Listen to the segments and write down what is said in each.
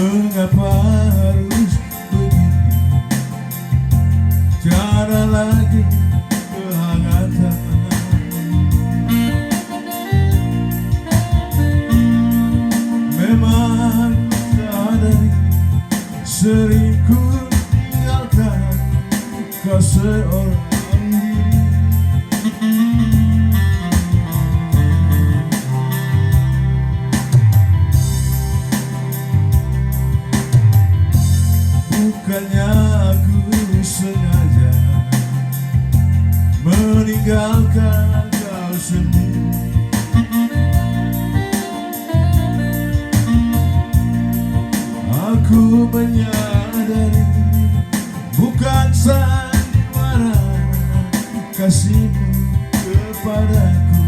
Mengapa harus begini? Tiada lagi kehangatan. Memang sadari sering ku tinggalkan kau seorang diri. Bukannya aku sengaja meninggalkan kau sendiri. Aku menyadari bukan sandiwara kasihmu kepadaku.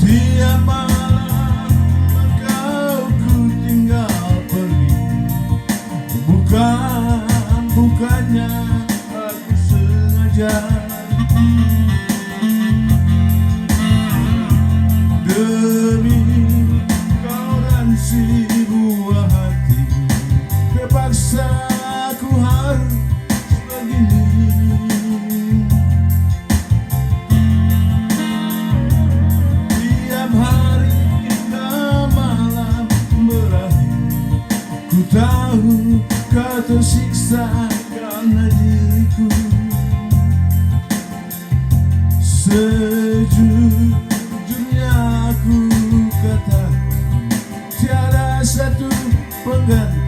Tiap malam engkau ku tinggal pergi. Bukannya aku sengaja. Demi kau dan si buah hati, terpaksa aku harus begini. Tiap hari hingga malam berakhir, ku tahu kau tersiksa karena diriku. Sejujurnya aku katakan tiada satu pengganti.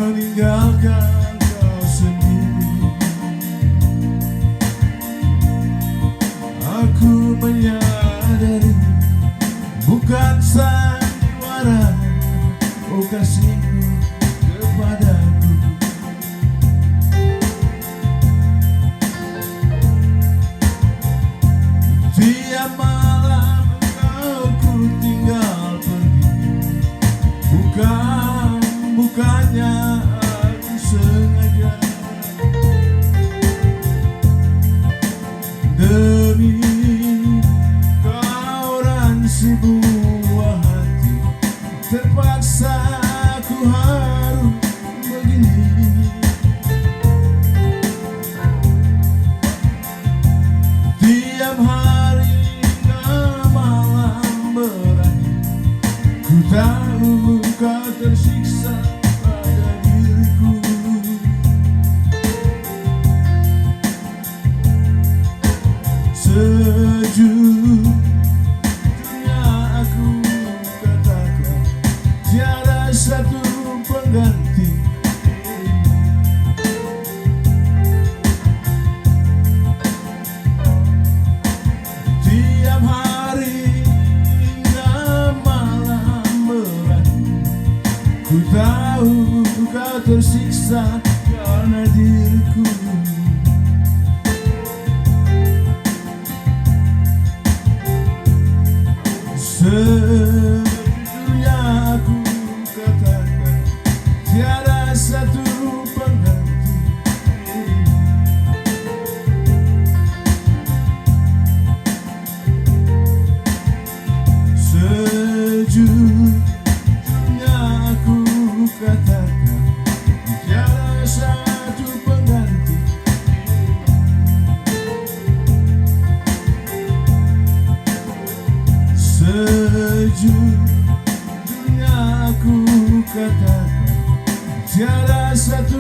Meninggalkan kau sendiri. Aku menyadari bukan sandiwara kasihmu kepadaku. Tiap malam engkau ku tinggal pergi. Bukannya aku sengaja. Demi kau dan si buah hati, terpaksa aku harus begini. Tiap hari hingga malam berakhir, ku tahu kau tersiksa pada diriku. Sejujurnya rasa karena diriku. Sejujurnya aku katakan tiada satu pengganti dirimu. Sejujurnya aku katakan tiada satu pengganti dirimu. Sejujurnya aku katakan tiada satu